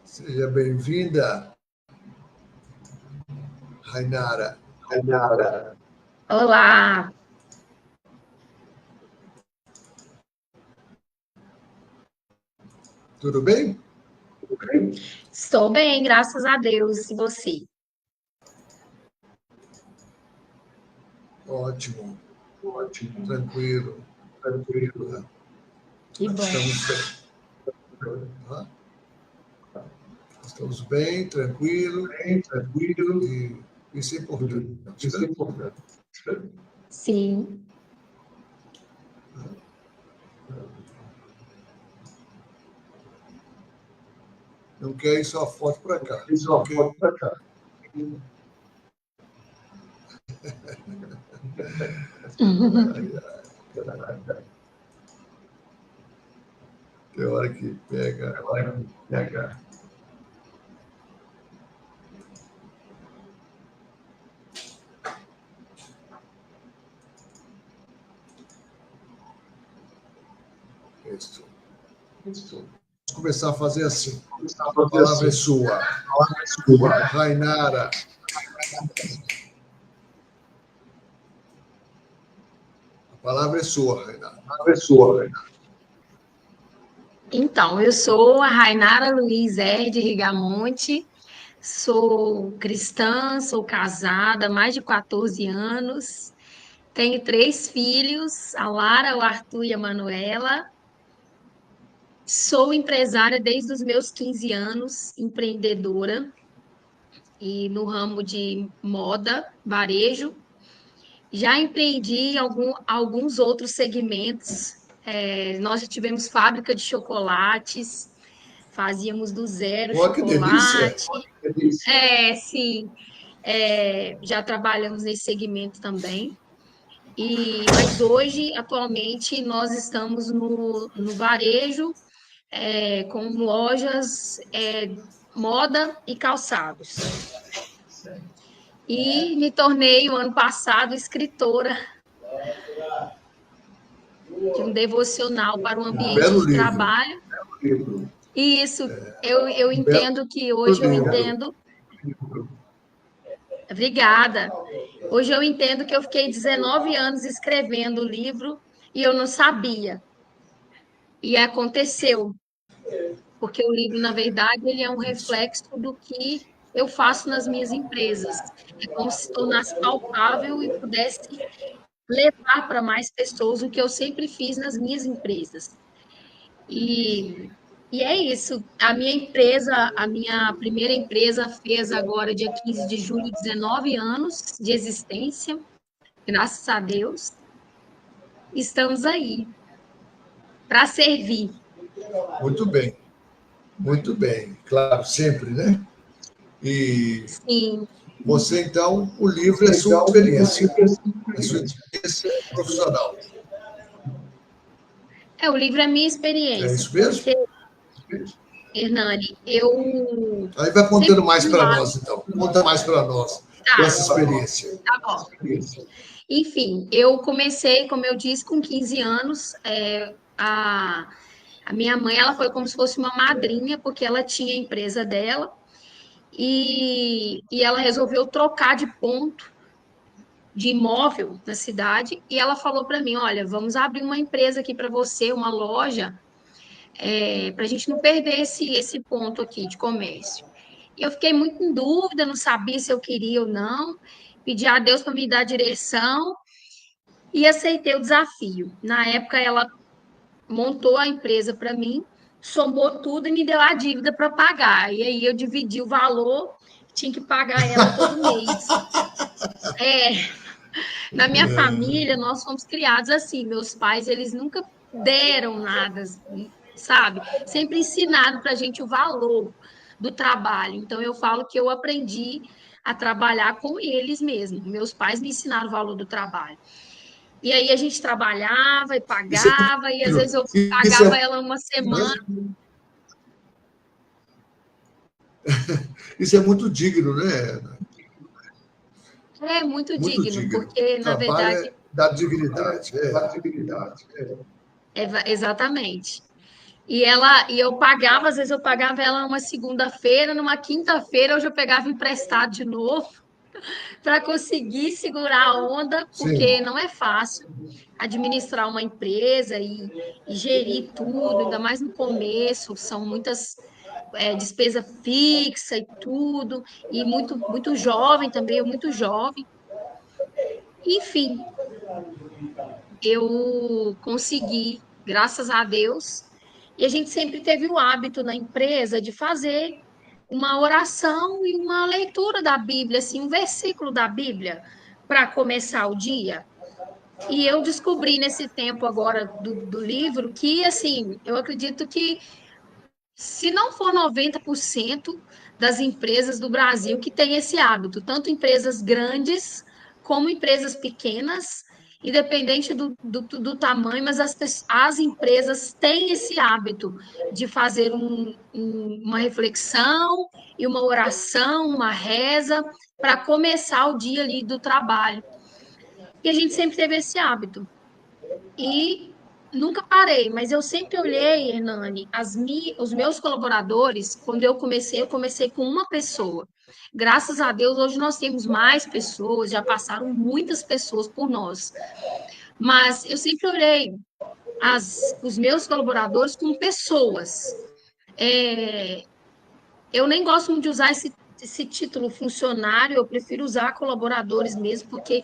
Seja bem-vinda, Rainara. Olá! Tudo bem? Estou bem, graças a Deus. E você? Ótimo, tranquilo. Que bom. Estamos bem, tranquilo. E isso é importante. Sim. Não quer ir só foto para cá. Tem hora que pega. Isso. Vamos começar a fazer assim. A palavra é sua. Rainara. A palavra é sua, Rainara. Então, eu sou a Rainara Luiz de Rigamonte, sou cristã, sou casada há mais de 14 anos, tenho 3 filhos, a Lara, o Arthur e a Manuela. Sou empresária desde os meus 15 anos, empreendedora, e no ramo de moda, varejo. Já empreendi em alguns outros segmentos. Nós já tivemos fábrica de chocolates, fazíamos do zero Olha que delícia! chocolate. Sim. Já trabalhamos nesse segmento também. Mas hoje, atualmente, nós estamos no varejo, com lojas, moda e calçados. E me tornei, o ano passado, escritora de um devocional para o ambiente de trabalho. Isso, eu entendo que hoje eu entendo. Obrigada. Hoje eu entendo que eu fiquei 19 anos escrevendo o livro e eu não sabia. E aconteceu, porque o livro, na verdade, ele é um reflexo do que eu faço nas minhas empresas. É como se tornasse palpável e pudesse levar para mais pessoas o que eu sempre fiz nas minhas empresas. E é isso. A minha primeira empresa fez agora, dia 15 de julho, 19 anos de existência, graças a Deus. Estamos aí para servir. Muito bem. Muito bem. Claro, sempre, né? E Sim. você, então, o livro é sua experiência. É sua experiência profissional. O livro é minha experiência. É isso mesmo? Porque, Hernani, eu... Aí vai contando mais para nós, então. Conta mais para nós dessa experiência. Tá bom. Enfim, eu comecei, como eu disse, com 15 anos. A minha mãe, ela foi como se fosse uma madrinha, porque ela tinha a empresa dela. E ela resolveu trocar de ponto de imóvel na cidade. E ela falou para mim: olha, vamos abrir uma empresa aqui para você, uma loja, para a gente não perder esse ponto aqui de comércio. E eu fiquei muito em dúvida, não sabia se eu queria ou não. Pedi a Deus para me dar direção e aceitei o desafio. Na época, ela montou a empresa para mim, somou tudo e me deu a dívida para pagar. E aí eu dividi o valor, tinha que pagar ela todo mês. Na minha família, nós fomos criados assim. Meus pais, eles nunca deram nada, sabe? Sempre ensinaram para a gente o valor do trabalho. Então, eu falo que eu aprendi a trabalhar com eles mesmo. Meus pais me ensinaram o valor do trabalho. E aí a gente trabalhava e pagava, e às vezes eu pagava ela uma semana. Isso é muito digno, né? É muito digno, porque, na verdade... dá dignidade. Exatamente. E eu pagava, às vezes eu pagava ela numa segunda-feira, numa quinta-feira eu já pegava emprestado de novo para conseguir segurar a onda, Sim. porque não é fácil administrar uma empresa e gerir tudo, ainda mais no começo, são muitas despesa fixa e tudo, e muito jovem também, eu muito jovem. Enfim, eu consegui, graças a Deus, e a gente sempre teve o hábito na empresa de fazer uma oração e uma leitura da Bíblia, assim, um versículo da Bíblia para começar o dia. E eu descobri nesse tempo agora do livro que, assim, eu acredito que se não for 90% das empresas do Brasil que tem esse hábito, tanto empresas grandes como empresas pequenas, independente do tamanho, mas as empresas têm esse hábito de fazer uma reflexão e uma oração, uma reza, para começar o dia ali do trabalho. E a gente sempre teve esse hábito. E nunca parei, mas eu sempre olhei, Hernani, os meus colaboradores, quando eu comecei com uma pessoa. Graças a Deus, hoje nós temos mais pessoas, já passaram muitas pessoas por nós. Mas eu sempre olhei os meus colaboradores como pessoas. É, eu nem gosto muito de usar esse título funcionário, eu prefiro usar colaboradores mesmo, porque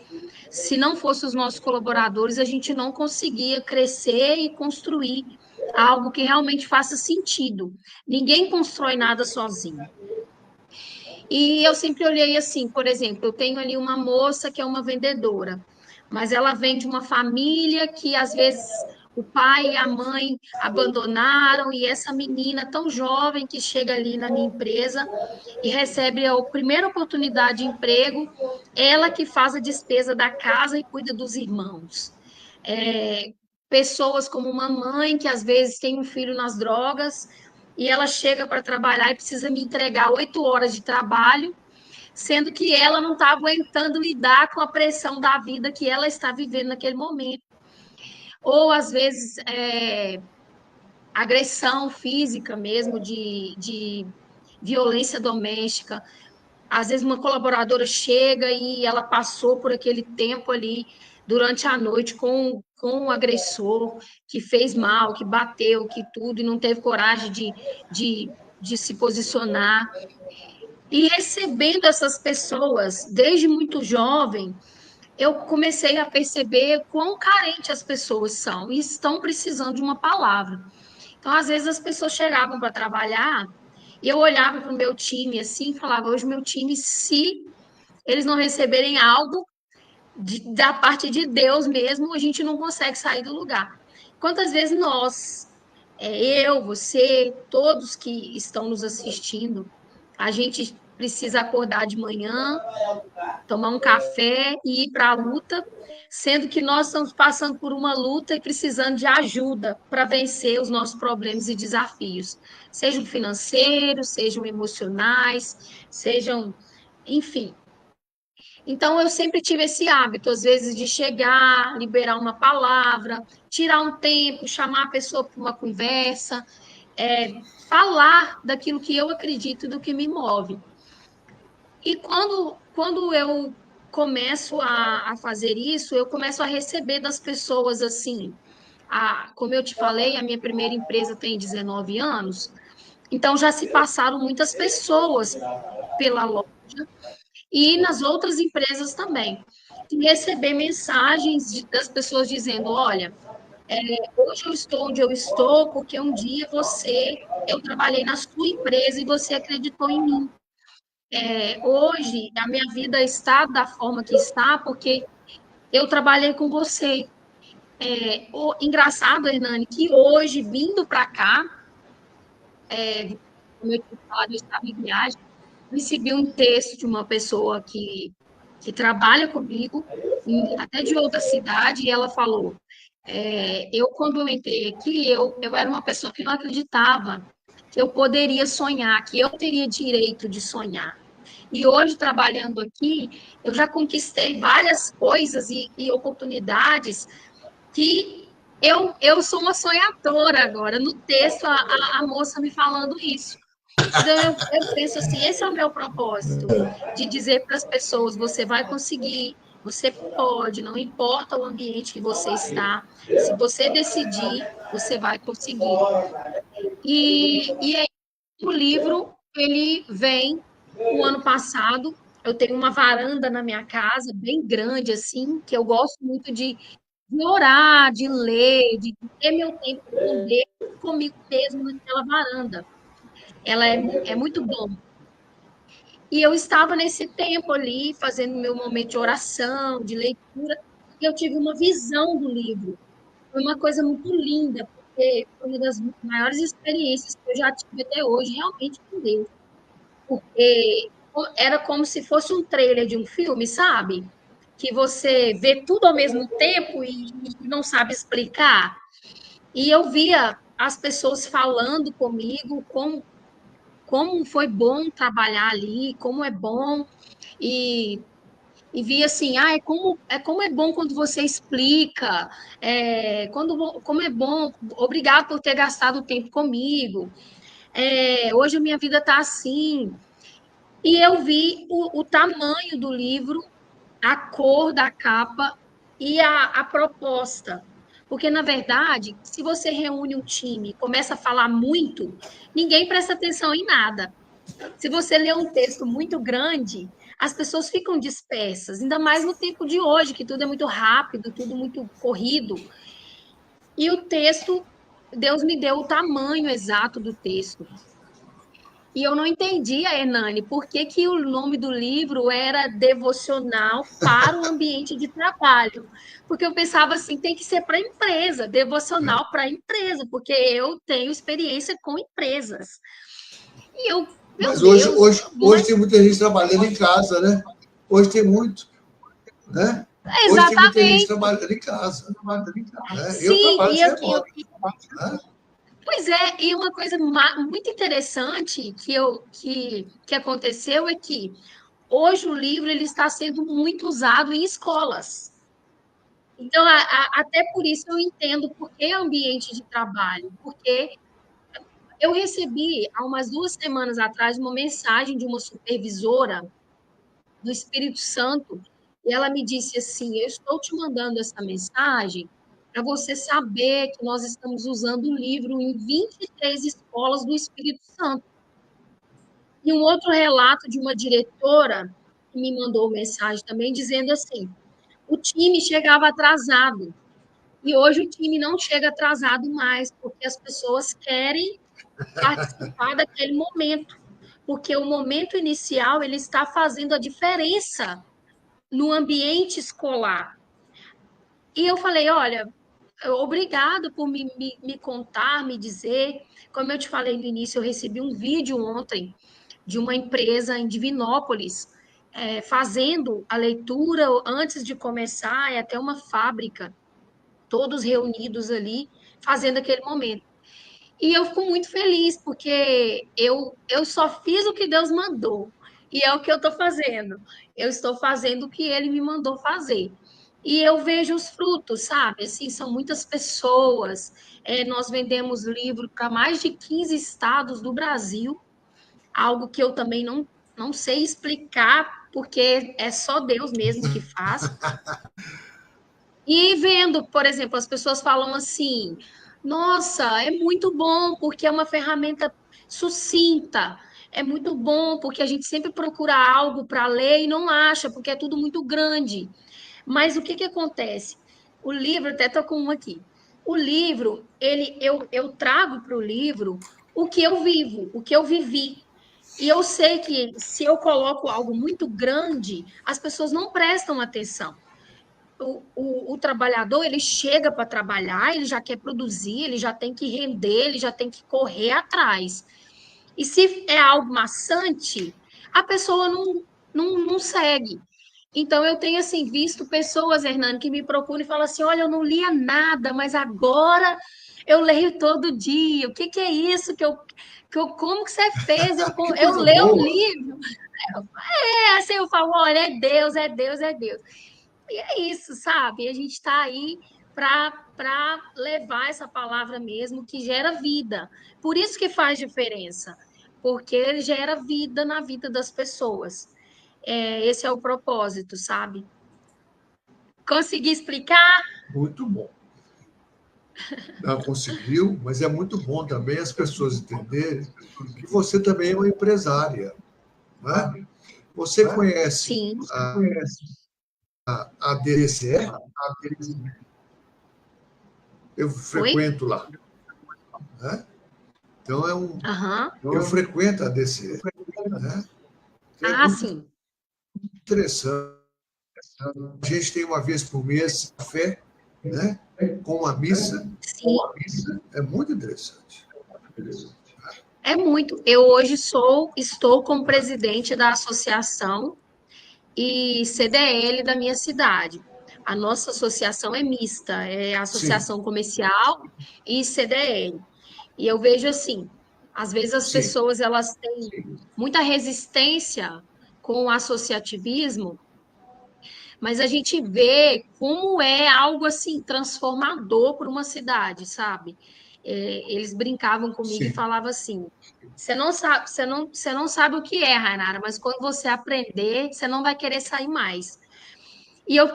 se não fossem os nossos colaboradores, a gente não conseguia crescer e construir algo que realmente faça sentido. Ninguém constrói nada sozinho. E eu sempre olhei assim, por exemplo, eu tenho ali uma moça que é uma vendedora, mas ela vem de uma família que às vezes o pai e a mãe abandonaram, e essa menina tão jovem que chega ali na minha empresa e recebe a primeira oportunidade de emprego, ela que faz a despesa da casa e cuida dos irmãos. É, pessoas como uma mãe que às vezes tem um filho nas drogas e ela chega para trabalhar e precisa me entregar 8 horas de trabalho, sendo que ela não está aguentando lidar com a pressão da vida que ela está vivendo naquele momento. Ou às vezes agressão física mesmo, de violência doméstica. Às vezes uma colaboradora chega e ela passou por aquele tempo ali durante a noite com o agressor que fez mal, que bateu, que tudo, e não teve coragem de se posicionar. E recebendo essas pessoas desde muito jovem, eu comecei a perceber quão carente as pessoas são e estão precisando de uma palavra. Então, às vezes, as pessoas chegavam para trabalhar e eu olhava para o meu time assim e falava: hoje, meu time, se eles não receberem algo da parte de Deus mesmo, a gente não consegue sair do lugar. Quantas vezes nós, eu, você, todos que estão nos assistindo, a gente precisa acordar de manhã, tomar um café e ir para a luta, sendo que nós estamos passando por uma luta e precisando de ajuda para vencer os nossos problemas e desafios, sejam financeiros, sejam emocionais, sejam, enfim. Então, eu sempre tive esse hábito, às vezes, de chegar, liberar uma palavra, tirar um tempo, chamar a pessoa para uma conversa, falar daquilo que eu acredito, do que me move. E quando eu começo a fazer isso, eu começo a receber das pessoas assim. Como eu te falei, a minha primeira empresa tem 19 anos, então já se passaram muitas pessoas pela loja e nas outras empresas também. E receber mensagens das pessoas dizendo: olha, hoje eu estou onde eu estou porque um dia eu trabalhei na sua empresa e você acreditou em mim. Hoje a minha vida está da forma que está porque eu trabalhei com você. O engraçado, Hernani, que hoje, vindo para cá, como eu tinha falado, eu estava em viagem, recebi um texto de uma pessoa que trabalha comigo, até de outra cidade, e ela falou: quando eu entrei aqui, eu era uma pessoa que não acreditava que eu poderia sonhar, que eu teria direito de sonhar. E hoje, trabalhando aqui, eu já conquistei várias coisas e oportunidades que Eu sou uma sonhadora agora. No texto, a moça me falando isso. Então, eu penso assim: esse é o meu propósito, de dizer para as pessoas: você vai conseguir, você pode, não importa o ambiente que você está, se você decidir, você vai conseguir. E aí, o livro, ele vem o ano passado. Eu tenho uma varanda na minha casa, bem grande, assim, que eu gosto muito de orar, de ler, de ter meu tempo com Deus, comigo mesmo naquela varanda. Ela é muito bom. E eu estava nesse tempo ali, fazendo meu momento de oração, de leitura, e eu tive uma visão do livro. Foi uma coisa muito linda, porque foi uma das maiores experiências que eu já tive até hoje, realmente com Deus. Porque era como se fosse um trailer de um filme, sabe? Que você vê tudo ao mesmo tempo e não sabe explicar. E eu via as pessoas falando comigo como foi bom trabalhar ali, como é bom, e, e via assim, como é bom quando você explica, como é bom, obrigado por ter gastado tempo comigo, hoje a minha vida está assim. E eu vi o tamanho do livro, a cor da capa e a proposta. Porque, na verdade, se você reúne um time e começa a falar muito, ninguém presta atenção em nada. Se você lê um texto muito grande, as pessoas ficam dispersas, ainda mais no tempo de hoje, que tudo é muito rápido, tudo muito corrido. E o texto, Deus me deu o tamanho exato do texto. E eu não entendia, Hernani, por que, que o nome do livro era Devocional para o Ambiente de Trabalho. Porque eu pensava assim, tem que ser para empresa, devocional para empresa, porque eu tenho experiência com empresas. E eu, meu Mas hoje, Deus, hoje, hoje tem muita gente trabalhando em casa, né? Hoje tem muito, né? Hoje tem muita gente exatamente. trabalhando em casa. Né? Eu Sim, trabalho e de aqui, remoto. Né? pois é, e uma coisa muito interessante que aconteceu é que hoje o livro ele está sendo muito usado em escolas. Então, até por isso eu entendo por que ambiente de trabalho, porque eu recebi, há umas 2 semanas atrás, uma mensagem de uma supervisora do Espírito Santo, e ela me disse assim: eu estou te mandando essa mensagem para você saber que nós estamos usando o livro em 23 escolas do Espírito Santo. E um outro relato de uma diretora que me mandou mensagem também dizendo assim: o time chegava atrasado. E hoje o time não chega atrasado mais, porque as pessoas querem participar daquele momento, porque o momento inicial ele está fazendo a diferença no ambiente escolar. E eu falei, olha, obrigado por me contar, me dizer. Como eu te falei no início, eu recebi um vídeo ontem de uma empresa em Divinópolis, fazendo a leitura antes de começar, é até uma fábrica, todos reunidos ali, fazendo aquele momento. E eu fico muito feliz, porque eu só fiz o que Deus mandou. E é o que eu estou fazendo. Eu estou fazendo o que Ele me mandou fazer. E eu vejo os frutos, sabe? Assim, são muitas pessoas. Nós vendemos livro para mais de 15 estados do Brasil, algo que eu também não sei explicar, porque é só Deus mesmo que faz. E vendo, por exemplo, as pessoas falam assim: nossa, é muito bom porque é uma ferramenta sucinta, é muito bom porque a gente sempre procura algo para ler e não acha, porque é tudo muito grande. Mas o que que acontece? O livro, até estou com um aqui. O livro, eu trago para o livro o que eu vivo, o que eu vivi. E eu sei que se eu coloco algo muito grande, as pessoas não prestam atenção. O trabalhador ele chega para trabalhar, ele já quer produzir, ele já tem que render, ele já tem que correr atrás. E se é algo maçante, a pessoa não segue. Então eu tenho assim visto pessoas, Hernani, que me procuram e falam assim: olha, eu não lia nada, mas agora eu leio todo dia. O que, que é isso como que você fez? Que Eu coisa leio um boa! livro. É assim, eu falo, olha, é Deus, é Deus, é Deus. E é isso, sabe? A gente está aí para levar essa palavra mesmo que gera vida. Por isso que faz diferença, porque ele gera vida na vida das pessoas. Esse é o propósito, sabe? Consegui explicar? Muito bom. Não conseguiu, mas é muito bom também as pessoas entenderem que você também é uma empresária. Né? Você conhece Sim. a DCE? Eu frequento lá. Né? Então, eu frequento a DCE. Né? Sim. Interessante. A gente tem uma vez por mês café, né? Com uma missa. Sim. É muito interessante. É muito. Eu hoje estou como presidente da associação e CDL da minha cidade. A nossa associação é mista, é associação Sim. comercial e CDL. E eu vejo assim, às vezes as Sim. pessoas elas têm muita resistência com o associativismo, mas a gente vê como é algo assim transformador para uma cidade, sabe? Eles brincavam comigo e Sim. falavam assim: você não sabe o que é, Rainara, mas quando você aprender, você não vai querer sair mais. E eu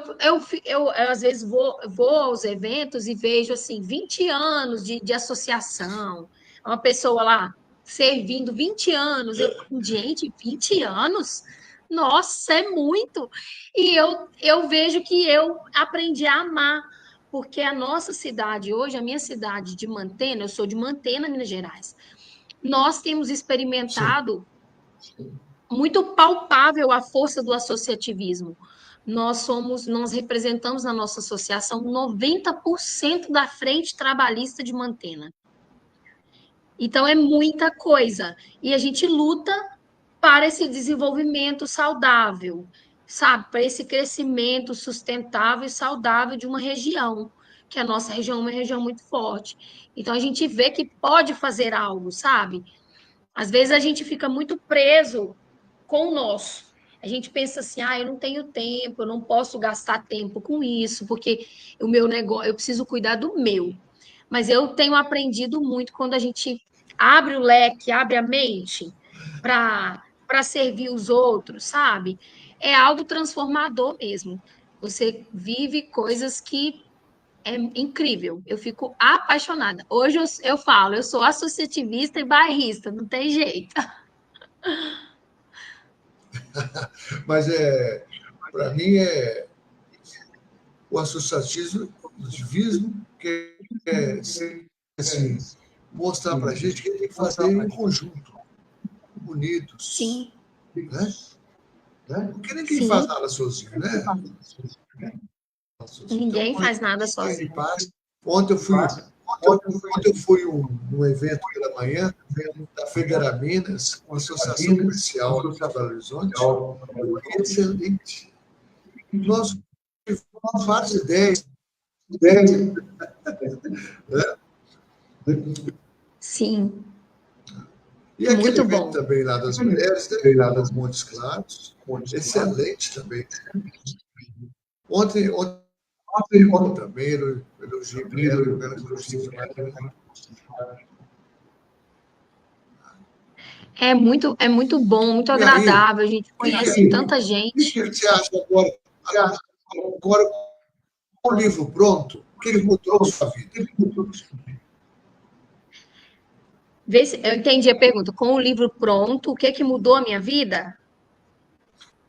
às vezes vou aos eventos e vejo assim 20 anos de associação, uma pessoa lá servindo 20 anos. Gente, 20 anos? Nossa, é muito! E eu vejo que eu aprendi a amar, porque a nossa cidade hoje, a minha cidade de Mantena, eu sou de Mantena, Minas Gerais, nós temos experimentado muito palpável a força do associativismo. Nós representamos na nossa associação 90% da frente trabalhista de Mantena. Então é muita coisa. E a gente luta para esse desenvolvimento saudável, sabe? Para esse crescimento sustentável e saudável de uma região, que a nossa região é uma região muito forte. Então a gente vê que pode fazer algo, sabe? Às vezes a gente fica muito preso com o nosso. A gente pensa assim, eu não tenho tempo, eu não posso gastar tempo com isso, porque o meu negócio, eu preciso cuidar do meu. Mas eu tenho aprendido muito quando a gente abre o leque, abre a mente para servir os outros, sabe? É algo transformador mesmo. Você vive coisas que é incrível. Eu fico apaixonada. Hoje eu falo, eu sou associativista e bairrista, não tem jeito. Mas para mim o associativismo que assim, mostrar para a gente que tem que fazer em conjunto, unidos. Sim. Né? Porque ninguém faz nada sozinho, né? Ninguém faz nada sozinho. Ontem eu fui num evento pela manhã da Federa Minas, uma associação comercial de Belo Horizonte, excelente. Nós tivemos várias ideias. Sim. E aquele evento também lá das mulheres, lá das Montes Claros, excelente também. Ontem também elogiei para ela que eu estive lá. É muito bom, muito agradável. A gente conhece tanta gente. O que você acha agora com o livro pronto? O que ele mudou na sua vida? Vê se eu entendi a pergunta. Com o livro pronto, o que mudou a minha vida?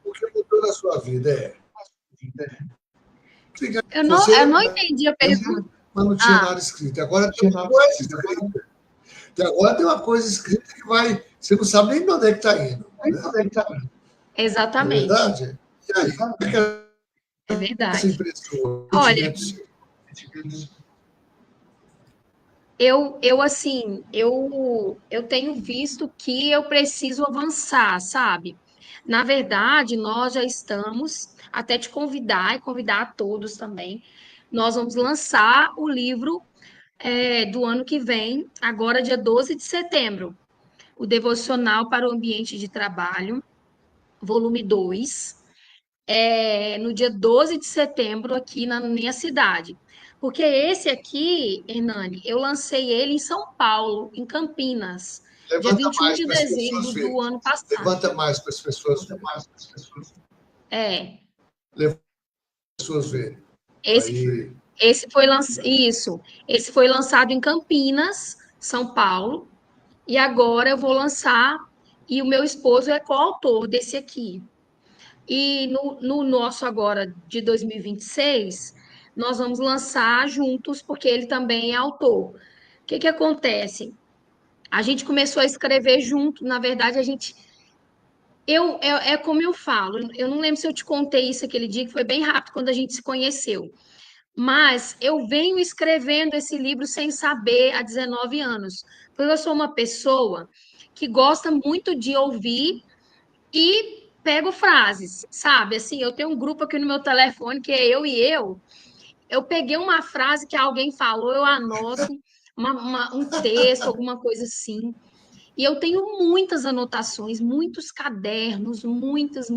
O que mudou na sua vida Eu não entendi a pergunta. Mas não tinha nada escrito. Agora tem uma coisa escrita. Agora tem uma coisa escrita que vai. Você não sabe nem de onde é que está indo. Né? Exatamente. É verdade? E aí, é verdade. Essa impressão, olha, eu tenho visto que eu preciso avançar, sabe? Na verdade, nós já estamos, até te convidar e convidar a todos também, nós vamos lançar o livro do ano que vem, agora dia 12 de setembro, o Devocional para o Ambiente de Trabalho, volume 2. no dia 12 de setembro, aqui na minha cidade. Porque esse aqui, Hernani, eu lancei ele em São Paulo, em Campinas, dia Levanta 21 mais de para as pessoas dezembro do verem. ano passado. Levanta mais para as pessoas verem. É, Levanta para as pessoas verem. esse, Aí, esse foi lançado em Campinas, São Paulo, e agora eu vou lançar, e o meu esposo é coautor desse aqui. E no nosso agora de 2026, nós vamos lançar juntos, porque ele também é autor. O que que acontece? A gente começou a escrever junto, na verdade, a gente. É como eu falo, eu não lembro se eu te contei isso aquele dia, que foi bem rápido quando a gente se conheceu. Mas eu venho escrevendo esse livro sem saber há 19 anos. Porque eu sou uma pessoa que gosta muito de ouvir e pego frases, sabe? Assim, eu tenho um grupo aqui no meu telefone que é eu e eu. Eu peguei uma frase que alguém falou, eu anoto um texto, alguma coisa assim. E eu tenho muitas anotações, muitos cadernos, muitas.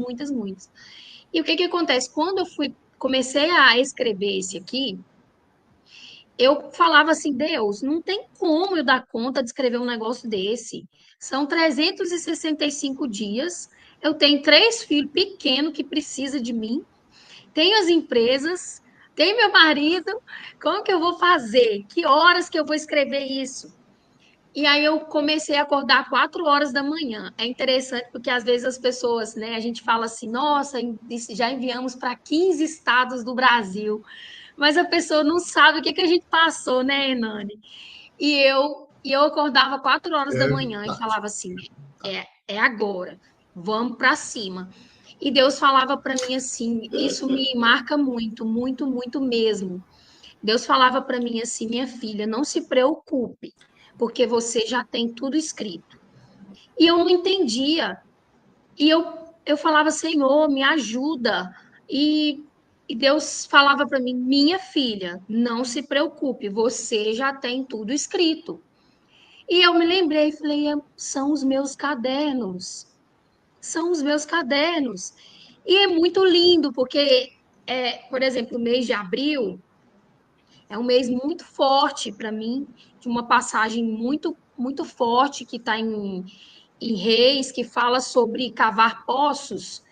E o que que acontece? Quando comecei a escrever esse aqui, eu falava assim, Deus, não tem como eu dar conta de escrever um negócio desse. São 365 dias, eu tenho 3 filhos pequenos que precisam de mim, tenho as empresas, tenho meu marido, como que eu vou fazer? Que horas que eu vou escrever isso? E aí eu comecei a acordar 4 horas da manhã. É interessante porque às vezes as pessoas, né, a gente fala assim, nossa, já enviamos para 15 estados do Brasil, mas a pessoa não sabe o que que a gente passou, né, Hernani? E eu acordava 4 horas da é manhã e verdade. falava assim, é agora, vamos para cima. E Deus falava para mim assim, isso me marca muito mesmo. Deus falava para mim assim, minha filha, não se preocupe, porque você já tem tudo escrito. E eu não entendia. E eu falava, Senhor, me ajuda. E Deus falava para mim, minha filha, não se preocupe, você já tem tudo escrito. E eu me lembrei e falei, são os meus cadernos. São os meus cadernos. E é muito lindo, porque, por exemplo, o mês de abril é um mês muito forte para mim, de uma passagem muito forte que está em Reis, que fala sobre cavar poços,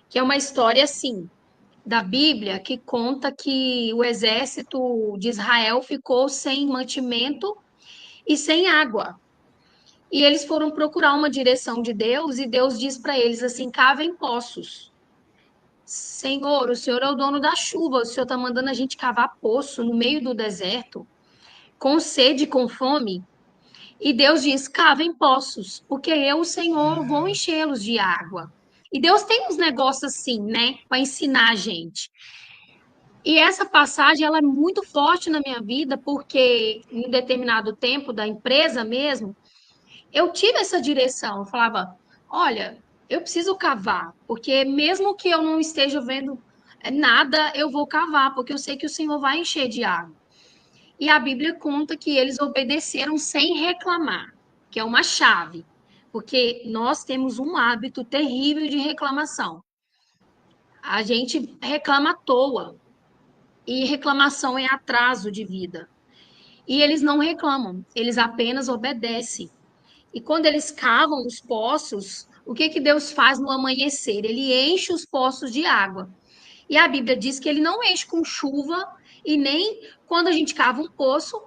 que é uma história assim da Bíblia que conta que o exército de Israel ficou sem mantimento e sem água. E eles foram procurar uma direção de Deus e Deus diz para eles assim: cavem poços. Senhor, o Senhor é o dono da chuva, o Senhor está mandando a gente cavar poço no meio do deserto, com sede, com fome. E Deus diz: cavem poços, porque eu, o Senhor, vou enchê-los de água. E Deus tem uns negócios assim, né, para ensinar a gente. E essa passagem ela é muito forte na minha vida, porque em determinado tempo da empresa mesmo, eu tive essa direção. Eu falava: olha, eu preciso cavar, porque mesmo que eu não esteja vendo nada, eu vou cavar, porque eu sei que o Senhor vai encher de água. E a Bíblia conta que eles obedeceram sem reclamar, que é uma chave, porque nós temos um hábito terrível de reclamação. A gente reclama à toa, e reclamação é atraso de vida. E eles não reclamam, eles apenas obedecem. E quando eles cavam os poços, o que que Deus faz no amanhecer? Ele enche os poços de água. E a Bíblia diz que ele não enche com chuva e nem quando a gente cava um poço,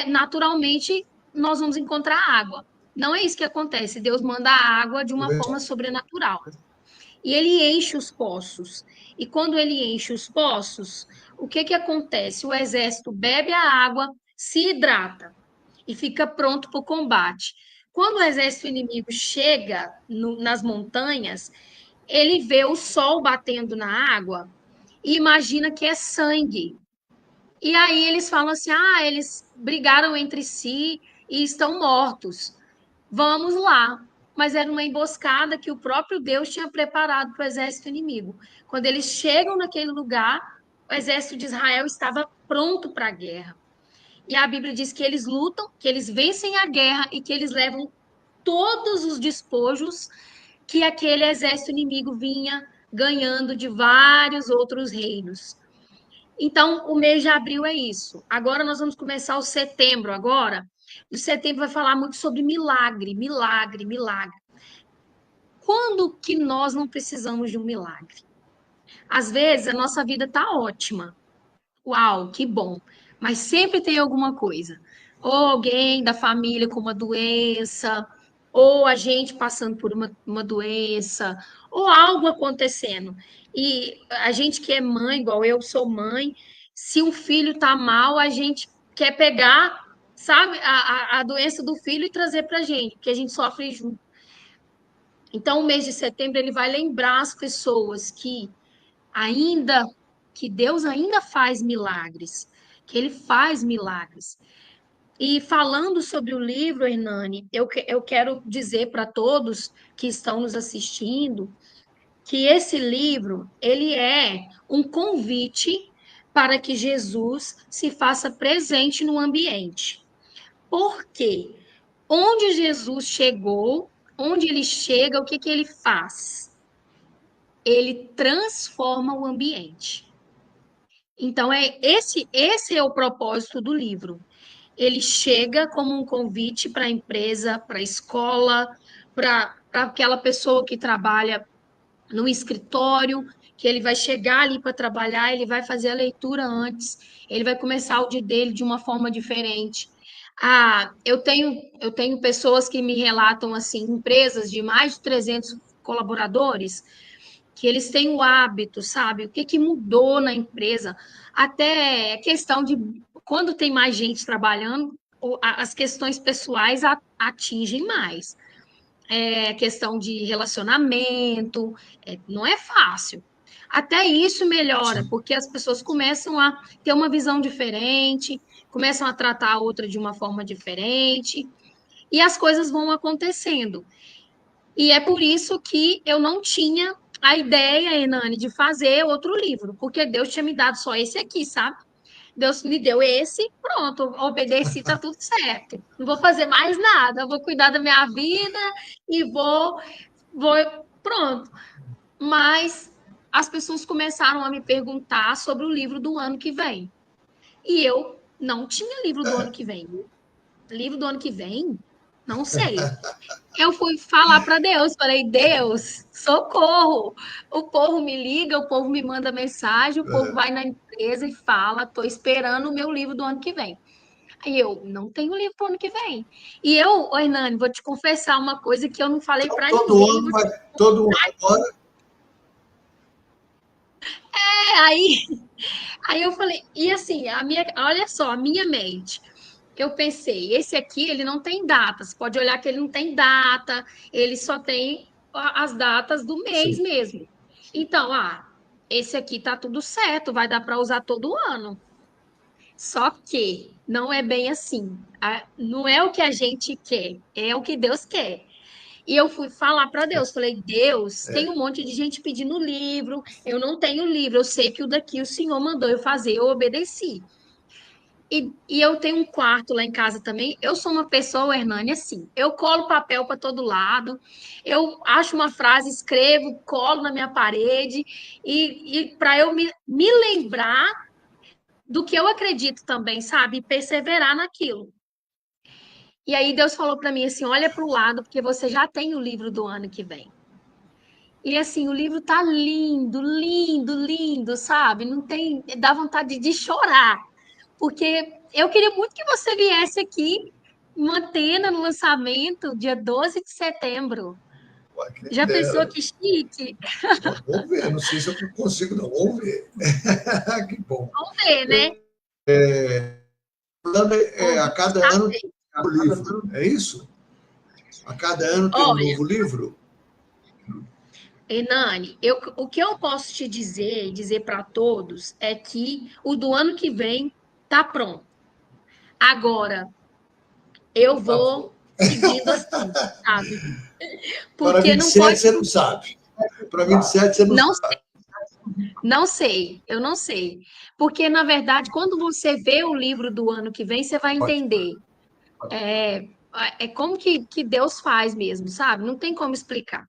naturalmente nós vamos encontrar água. Não é isso que acontece. Deus manda a água de uma forma sobrenatural. E ele enche os poços. E quando ele enche os poços, o que que acontece? O exército bebe a água, se hidrata e fica pronto para o combate. Quando o exército inimigo chega nas montanhas, ele vê o sol batendo na água e imagina que é sangue. E aí eles falam assim: ah, eles brigaram entre si e estão mortos. Vamos lá. Mas era uma emboscada que o próprio Deus tinha preparado para o exército inimigo. Quando eles chegam naquele lugar, o exército de Israel estava pronto para a guerra. E a Bíblia diz que eles lutam, que eles vencem a guerra e que eles levam todos os despojos que aquele exército inimigo vinha ganhando de vários outros reinos. Então, o mês de abril é isso. Agora nós vamos começar o setembro agora. O setembro vai falar muito sobre milagre, milagre, milagre. Quando que nós não precisamos de um milagre? Às vezes a nossa vida está ótima. Uau, que bom. Mas sempre tem alguma coisa. Ou alguém da família com uma doença, ou a gente passando por uma doença, ou algo acontecendo. E a gente que é mãe, igual eu sou mãe, se um filho está mal, a gente quer pegar, sabe, a doença do filho e trazer para a gente, porque a gente sofre junto. Então, o mês de setembro ele vai lembrar as pessoas ainda que Deus ainda faz milagres, que ele faz milagres. E falando sobre o livro, Hernani, eu quero dizer para todos que estão nos assistindo que esse livro, ele é um convite para que Jesus se faça presente no ambiente. Por quê? Onde Jesus chegou, onde ele chega, o que que ele faz? Ele transforma o ambiente. Então, esse é o propósito do livro. Ele chega como um convite para a empresa, para a escola, para aquela pessoa que trabalha no escritório, que ele vai chegar ali para trabalhar, ele vai fazer a leitura antes, ele vai começar o dia dele de uma forma diferente. Eu tenho pessoas que me relatam assim, empresas de mais de 300 colaboradores, que eles têm o hábito, sabe? O que que mudou na empresa? Até questão de quando tem mais gente trabalhando, as questões pessoais atingem mais. É questão de relacionamento, não é fácil. Até isso melhora, Sim. porque as pessoas começam a ter uma visão diferente, começam a tratar a outra de uma forma diferente, e as coisas vão acontecendo. E é por isso que eu não tinha a ideia, Hernani, de fazer outro livro, porque Deus tinha me dado só esse aqui, sabe? Deus me deu esse, pronto, obedeci, tá tudo certo. Não vou fazer mais nada, vou cuidar da minha vida e vou, pronto. Mas as pessoas começaram a me perguntar sobre o livro do ano que vem. E eu não tinha livro do ano que vem. Livro do ano que vem? Não sei. Eu fui falar para Deus, falei, Deus, socorro! O povo me liga, o povo me manda mensagem, o povo vai na empresa e fala, estou esperando o meu livro do ano que vem. Aí eu, não tenho livro para o ano que vem. E eu, Hernani, vou te confessar uma coisa que eu não falei Então, para todo ninguém. ano vai, todo ano agora. Aí eu falei, e assim, olha só, a minha mente. Eu pensei, esse aqui, ele não tem datas. Pode olhar que ele não tem data, ele só tem as datas do mês Sim. mesmo. Então, esse aqui tá tudo certo, vai dar para usar todo ano. Só que não é bem assim. Não é o que a gente quer, é o que Deus quer. E eu fui falar para Deus, falei, Deus, tem um monte de gente pedindo livro, eu não tenho livro, eu sei que o daqui o Senhor mandou eu fazer, eu obedeci. E eu tenho um quarto lá em casa também. Eu sou uma pessoa, Hernani, assim. Eu colo papel para todo lado. Eu acho uma frase, escrevo, colo na minha parede. E para eu me lembrar do que eu acredito também, sabe? E perseverar naquilo. E aí Deus falou para mim assim: olha para o lado, porque você já tem o livro do ano que vem. E assim, o livro tá lindo, lindo, lindo, sabe? Não tem, dá vontade de chorar. Porque eu queria muito que você viesse aqui, mantendo no lançamento, dia 12 de setembro. Ué, quem Já pensou dera. que chique? Vamos ver, não sei se eu consigo, não. Vamos ver. Que bom. Vamos ver, né? A Convite cada está ano tem feito. um novo livro, é isso? A cada ano tem um Olha, novo livro? Enani, o que eu posso te dizer para todos, é que o do ano que vem tá pronto. Agora, eu Tá vou bom. seguindo assim, sabe? Para Porque não 27 pode. você não sabe. Para 27 você não Não sabe. Não sei, eu não sei. Porque, na verdade, quando você vê o livro do ano que vem, você vai Ótimo. entender. É, é como que Deus faz mesmo, sabe? Não tem como explicar.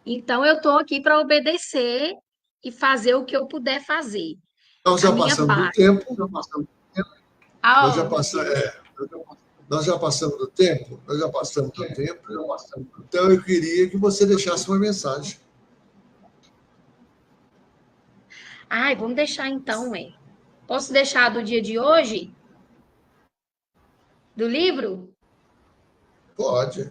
Então, eu estou aqui para obedecer e fazer o que eu puder fazer. Nós A já minha passamos do parte. tempo, nós já Aonde? passamos, nós já passamos do tempo, então eu queria que você deixasse uma mensagem. Ai, vamos deixar então, ué. Posso deixar do dia de hoje? Do livro? Pode.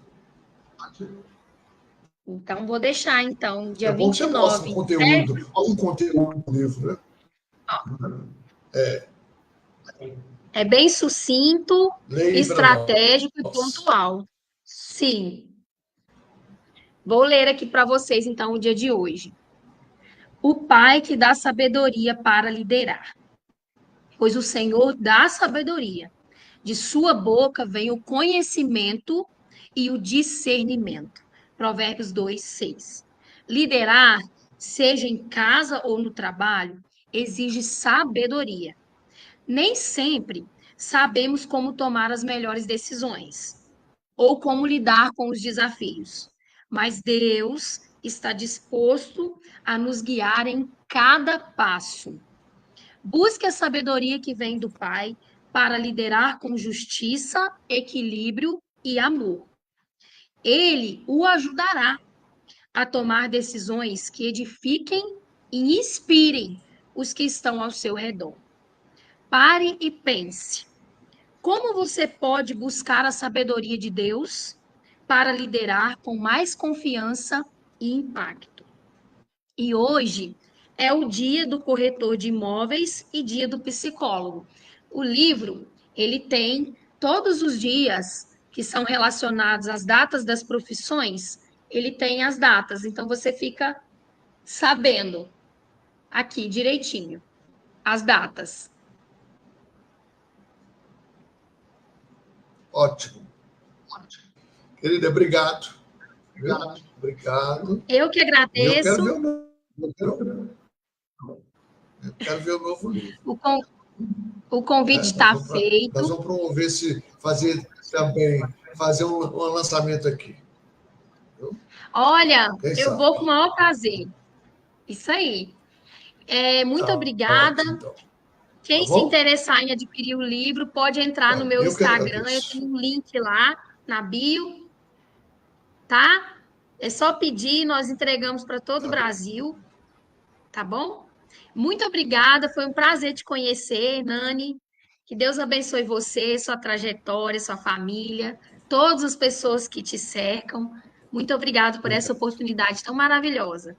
Então, vou deixar, então, É dia bom que você mostre 29, certo? um conteúdo do livro, né? É bem sucinto, Leia para estratégico e nós. pontual. Sim. Vou ler aqui para vocês, então, o dia de hoje. O Pai que dá sabedoria para liderar, pois o Senhor dá sabedoria. De sua boca vem o conhecimento e o discernimento. Provérbios 2, 6. Liderar, seja em casa ou no trabalho, exige sabedoria. Nem sempre sabemos como tomar as melhores decisões ou como lidar com os desafios, mas Deus está disposto a nos guiar em cada passo. Busque a sabedoria que vem do Pai para liderar com justiça, equilíbrio e amor. Ele o ajudará a tomar decisões que edifiquem e inspirem os que estão ao seu redor. Pare e pense. Como você pode buscar a sabedoria de Deus para liderar com mais confiança e impacto? E hoje é o dia do corretor de imóveis e dia do psicólogo. O livro, ele tem todos os dias que são relacionados às datas das profissões, ele tem as datas. Então você fica sabendo aqui direitinho as datas. Ótimo. Querida, obrigado. Obrigado. Eu que E eu quero agradeço. ver o novo livro. O convite está feito. Nós vamos promover fazer um lançamento aqui. Olha, eu vou com o maior prazer. Isso aí. Muito obrigada. Ótimo, então. Quem se interessar em adquirir o livro, pode entrar no meu Instagram. Eu tenho um link lá na bio, tá? É só pedir, nós entregamos para todo o Brasil, tá bom? Muito obrigada, foi um prazer te conhecer, Nani. Que Deus abençoe você, sua trajetória, sua família, todas as pessoas que te cercam. Muito obrigada por essa oportunidade tão maravilhosa.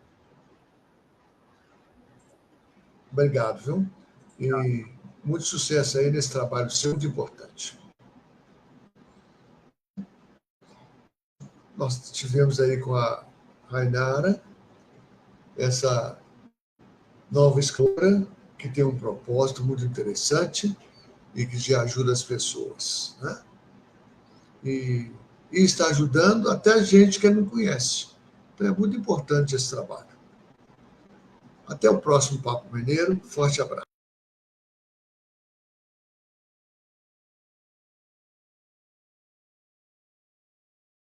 Obrigado, viu? E muito sucesso aí nesse trabalho seu, muito importante. Nós tivemos aí com a Rainara essa nova escritora que tem um propósito muito interessante e que já ajuda as pessoas, né? E está ajudando até a gente que não conhece. Então é muito importante esse trabalho. Até o próximo Papo Mineiro. Forte abraço.